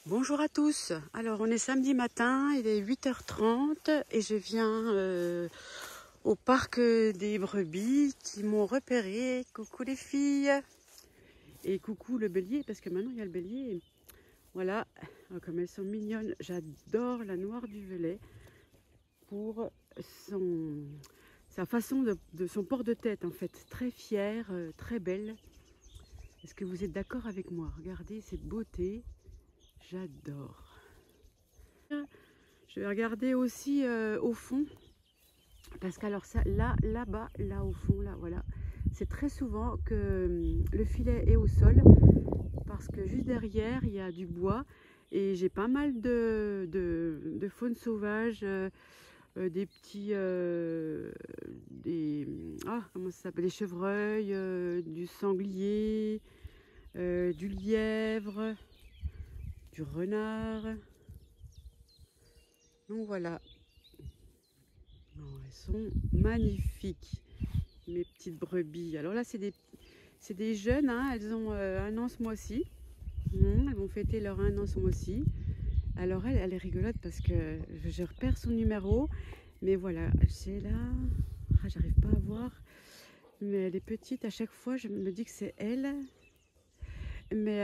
Bonjour à tous, alors on est samedi matin, il est 8h30 et je viens au parc des brebis qui m'ont repéré. Coucou les filles et coucou le bélier parce que maintenant il y a le bélier. Voilà, comme elles sont mignonnes, j'adore la noire du Velay pour sa façon de son port de tête en fait, très fière, très belle. Est-ce que vous êtes d'accord avec moi? Regardez cette beauté. J'adore. Je vais regarder aussi au fond. Parce qu'alors ça, là-bas, là au fond, là, voilà. C'est très souvent que le filet est au sol. Parce que juste derrière, il y a du bois. Et j'ai pas mal de faune sauvage. Des petits... comment ça s'appelle? Des chevreuils, du sanglier, du lièvre, du renard. Donc voilà, oh, elles sont magnifiques, mes petites brebis. Alors là, c'est des jeunes, hein, elles ont 1 an ce mois-ci. Elles vont fêter leur 1 an ce mois-ci. Alors elle est rigolote parce que je repère son numéro. Mais voilà, c'est là, j'arrive pas à voir. Mais elle est petite, à chaque fois, je me dis que c'est elle. Mais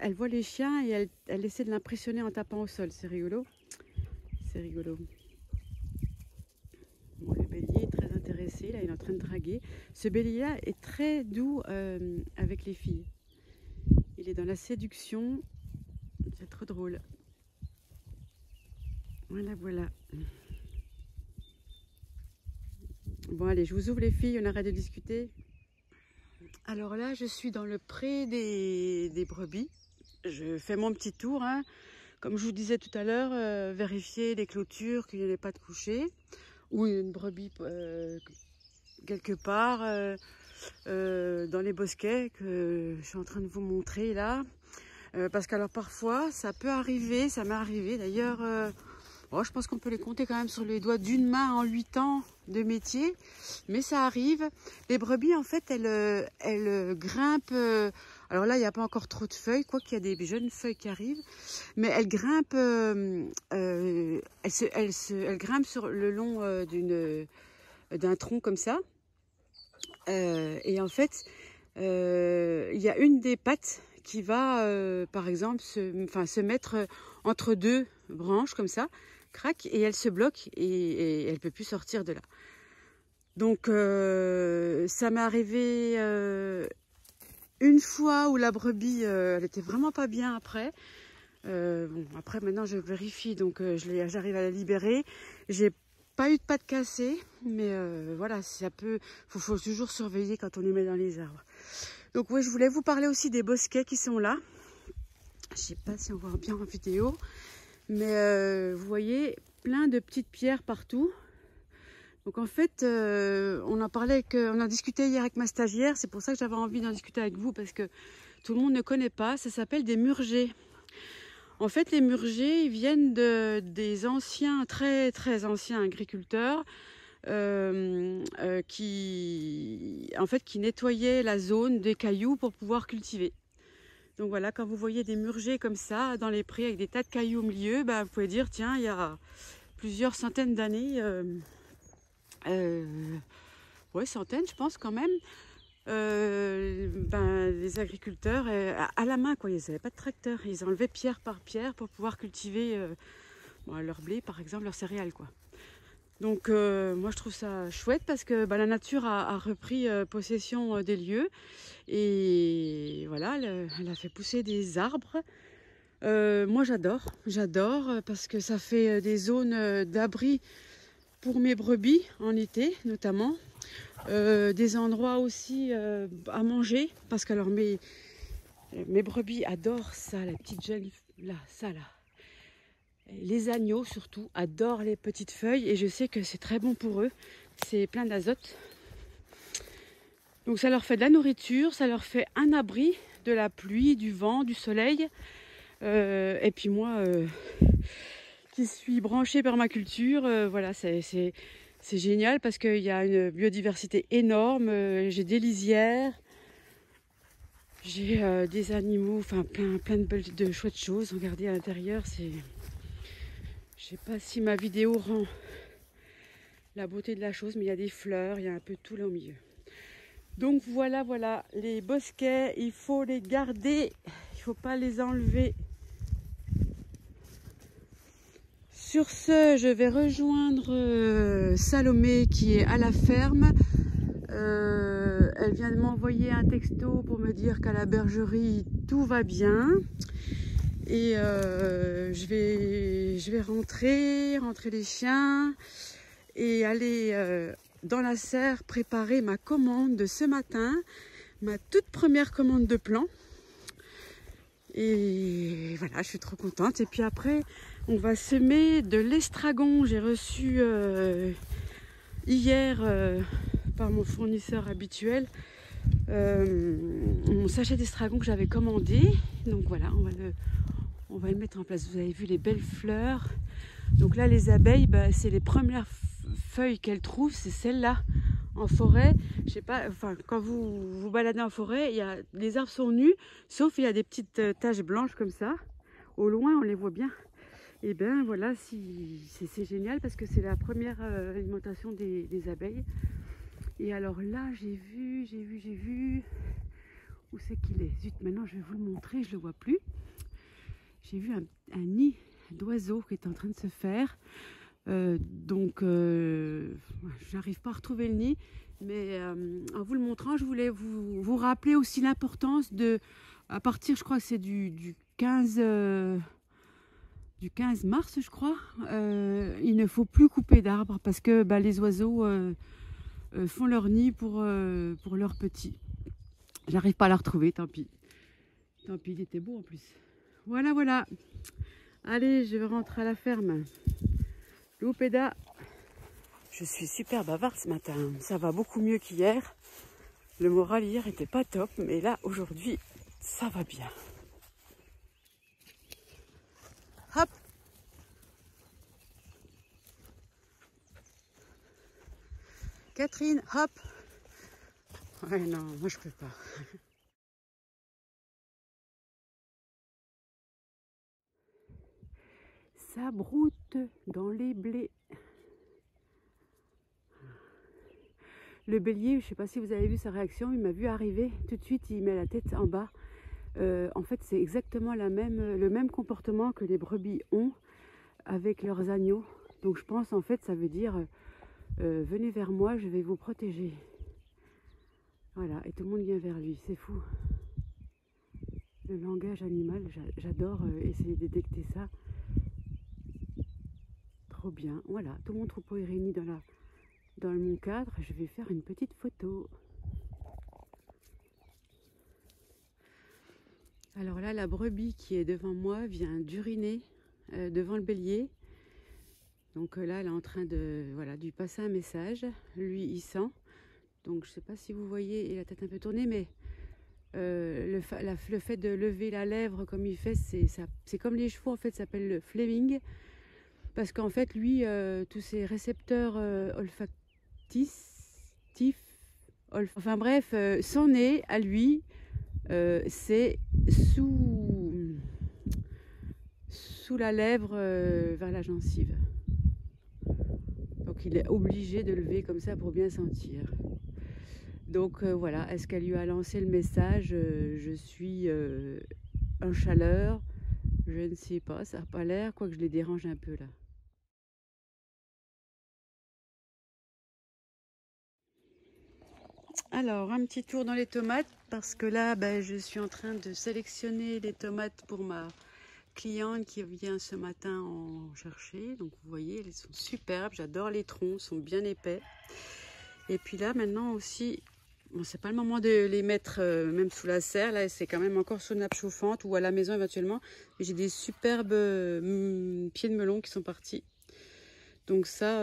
elle voit les chiens et elle essaie de l'impressionner en tapant au sol, c'est rigolo. C'est rigolo. Bon, le bélier est très intéressé, là il est en train de draguer. Ce bélier-là est très doux avec les filles. Il est dans la séduction, c'est trop drôle. Voilà, voilà. Bon allez, je vous ouvre les filles, on arrête de discuter. Alors là, je suis dans le pré des brebis. Je fais mon petit tour, hein. Comme je vous disais tout à l'heure, vérifier les clôtures, qu'il n'y en ait pas de coucher. Ou une brebis quelque part dans les bosquets que je suis en train de vous montrer là. Parce qu'alors parfois, ça peut arriver, ça m'est arrivé d'ailleurs, je pense qu'on peut les compter quand même sur les doigts d'une main en 8 ans de métier. Mais ça arrive. Les brebis, en fait, elles grimpent. Alors là, il n'y a pas encore trop de feuilles, quoi qu'il y a des jeunes feuilles qui arrivent. Mais elles grimpent, elles grimpent sur le long d'un tronc comme ça. Et en fait, il y a une des pattes qui va, par exemple, se mettre entre 2 branches comme ça, crac, et elle se bloque et elle ne peut plus sortir de là. Donc, ça m'est arrivé une fois où la brebis, elle était vraiment pas bien après. Bon, après, maintenant, je vérifie, donc j'arrive à la libérer. J'ai pas eu de pattes cassées, mais voilà, ça peut, faut toujours surveiller quand on les met dans les arbres. Donc oui, je voulais vous parler aussi des bosquets qui sont là. Je sais pas si on voit bien en vidéo, mais vous voyez plein de petites pierres partout. Donc en fait, on a discuté hier avec ma stagiaire. C'est pour ça que j'avais envie d'en discuter avec vous parce que tout le monde ne connaît pas. Ça s'appelle des murgées. En fait, les murgées, ils viennent des anciens, très très anciens agriculteurs qui nettoyaient la zone des cailloux pour pouvoir cultiver. Donc voilà, quand vous voyez des murgées comme ça dans les prés avec des tas de cailloux au milieu, vous pouvez dire tiens, il y a plusieurs centaines d'années, ouais, centaines je pense quand même, les agriculteurs à la main, quoi, ils n'avaient pas de tracteur, ils enlevaient pierre par pierre pour pouvoir cultiver leur blé par exemple, leurs céréales, quoi. Donc moi je trouve ça chouette parce que la nature a repris possession des lieux et voilà, elle a fait pousser des arbres. Moi j'adore parce que ça fait des zones d'abri pour mes brebis en été notamment. Des endroits aussi à manger parce que alors mes brebis adorent ça, la petite jeune là, ça là. Les agneaux surtout adorent les petites feuilles et je sais que c'est très bon pour eux, c'est plein d'azote. Donc ça leur fait de la nourriture, ça leur fait un abri de la pluie, du vent, du soleil. Et puis moi qui suis branchée permaculture, voilà, c'est génial parce qu'il y a une biodiversité énorme. J'ai des lisières, J'ai des animaux, enfin plein de chouettes choses. Regardez à l'intérieur, c'est... Je sais pas si ma vidéo rend la beauté de la chose, mais il y a des fleurs, il y a un peu tout là au milieu. Donc voilà, les bosquets, il faut les garder, il ne faut pas les enlever. Sur ce, je vais rejoindre Salomé qui est à la ferme. Elle vient de m'envoyer un texto pour me dire qu'à la bergerie tout va bien. Et je vais rentrer les chiens et aller dans la serre préparer ma commande de ce matin, ma toute première commande de plants. Et voilà, je suis trop contente. Et puis après, on va semer de l'estragon. J'ai reçu hier par mon fournisseur habituel mon sachet d'estragon que j'avais commandé. Donc voilà, on va le mettre en place. Vous avez vu les belles fleurs. Donc là, les abeilles, bah, c'est les premières feuilles qu'elles trouvent, c'est celles-là. En forêt, je sais pas, enfin, quand vous vous baladez en forêt, les arbres sont nus, sauf il y a des petites taches blanches comme ça. Au loin, on les voit bien. Et bien voilà, c'est génial parce que c'est la première alimentation des abeilles. Et alors là, j'ai vu. Où c'est qu'il est? Zut, maintenant je vais vous le montrer, je ne le vois plus. J'ai vu un nid d'oiseaux qui est en train de se faire. J'arrive pas à retrouver le nid, mais en vous le montrant, je voulais vous rappeler aussi l'importance de, à partir, je crois que c'est du 15 mars, je crois, il ne faut plus couper d'arbres parce que bah, les oiseaux font leur nid pour leurs petits. J'arrive pas à la retrouver, tant pis. Tant pis, il était beau en plus. Voilà. Allez, je vais rentrer à la ferme. Loupéda. Je suis super bavarde ce matin. Ça va beaucoup mieux qu'hier. Le moral hier était pas top, mais là, aujourd'hui, ça va bien. Hop. Catherine, hop. Ouais, non, moi je peux pas. Ça broute dans les blés. Le bélier, je ne sais pas si vous avez vu sa réaction, il m'a vu arriver, tout de suite il met la tête en bas. En fait c'est exactement le même comportement que les brebis ont avec leurs agneaux. Donc je pense en fait ça veut dire venez vers moi, je vais vous protéger. Voilà, et tout le monde vient vers lui, c'est fou. Le langage animal, j'adore essayer de détecter ça. Trop bien, voilà, tout mon troupeau est réuni dans mon cadre, je vais faire une petite photo. Alors là, la brebis qui est devant moi vient d'uriner devant le bélier. Donc là, elle est en train de lui passer un message. Lui, il sent. Donc je ne sais pas si vous voyez, il a la tête un peu tournée, mais le fait de lever la lèvre comme il fait, c'est comme les chevaux, en fait, ça s'appelle le fleming. Parce qu'en fait, lui, tous ses récepteurs olfactifs, enfin bref, son nez à lui, c'est sous la lèvre vers la gencive. Donc il est obligé de lever comme ça pour bien sentir. Donc voilà, est-ce qu'elle lui a lancé le message je suis en chaleur? Je ne sais pas, ça n'a pas l'air, quoique je les dérange un peu là. Alors, un petit tour dans les tomates, parce que là, je suis en train de sélectionner les tomates pour ma cliente qui vient ce matin en chercher. Donc, vous voyez, elles sont superbes. J'adore les troncs, ils sont bien épais. Et puis là, maintenant aussi, bon, c'est pas le moment de les mettre même sous la serre. Là, c'est quand même encore sous nappe chauffante ou à la maison éventuellement. J'ai des superbes pieds de melon qui sont partis. Donc ça,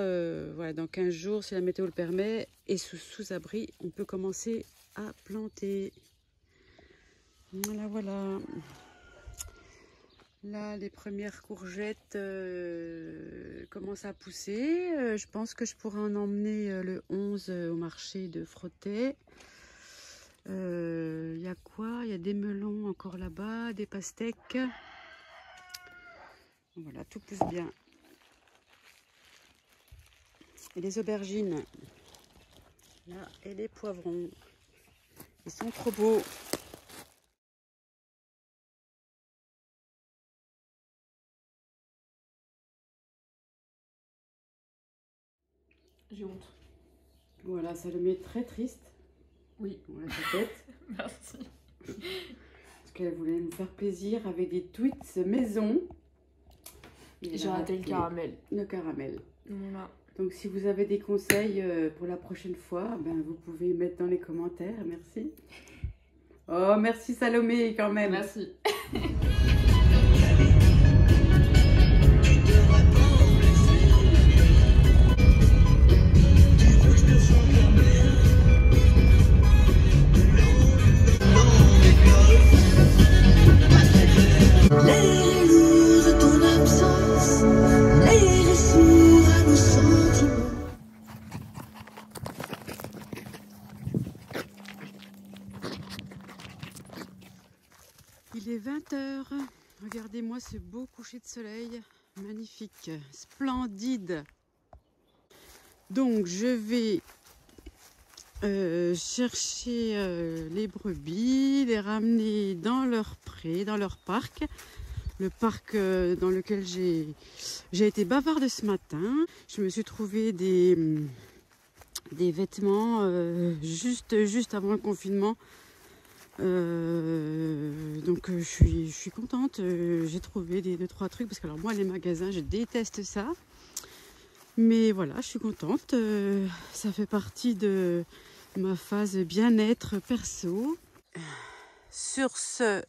voilà, dans 15 jours, si la météo le permet, et sous abri, on peut commencer à planter. Voilà. Là, les premières courgettes commencent à pousser. Je pense que je pourrais en emmener le 11 au marché de Frotté. Il y a quoi? Il y a des melons encore là-bas, des pastèques. Voilà, tout pousse bien. Et les aubergines. Là, et les poivrons. Ils sont trop beaux. J'ai honte. Voilà, ça le met très triste. Oui. Voilà sa tête. Merci. Parce qu'elle voulait nous faire plaisir avec des tweets maison. J'ai raté le caramel. Le caramel. Voilà. Donc si vous avez des conseils pour la prochaine fois, ben, vous pouvez mettre dans les commentaires. Merci. Oh, merci Salomé quand même. Merci. Il est 20 h. Regardez-moi ce beau coucher de soleil. Magnifique, splendide. Donc je vais chercher les brebis, les ramener dans leur pré, dans leur parc. Le parc dans lequel j'ai été bavarde ce matin. Je me suis trouvé des vêtements juste avant le confinement. Donc je suis contente. J'ai trouvé 2-3 trucs parce que alors moi les magasins je déteste ça. Mais voilà, je suis contente. Ça fait partie de ma phase bien-être perso. Sur ce,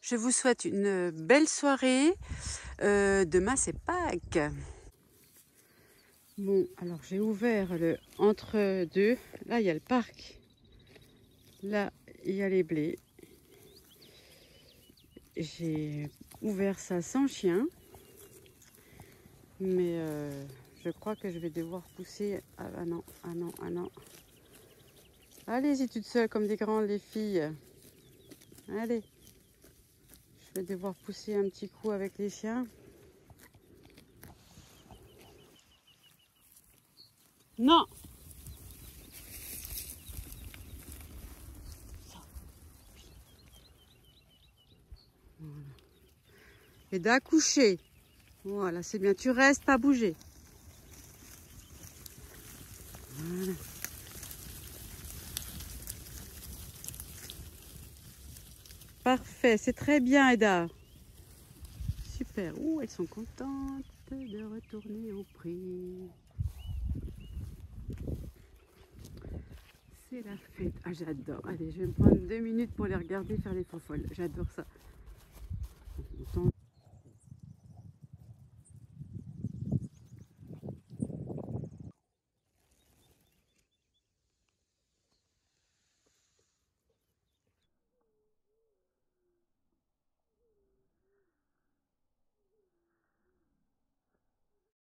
je vous souhaite une belle soirée. Demain, c'est Pâques. Bon, alors j'ai ouvert le entre-deux. Là, il y a le parc. Là, il y a les blés. J'ai ouvert ça sans chien. Mais je crois que je vais devoir pousser. Ah non, ah non, ah non. Allez-y toutes seules comme des grandes les filles. Allez. Je vais devoir pousser un petit coup avec les chiens. Non. Voilà. Et d'accoucher. Voilà, c'est bien. Tu restes, pas bouger. Voilà. Parfait, c'est très bien, Eda. Super. Ouh, elles sont contentes de retourner au prix. C'est la fête. Ah, j'adore. Allez, je vais me prendre 2 minutes pour les regarder faire les fofolles. J'adore ça.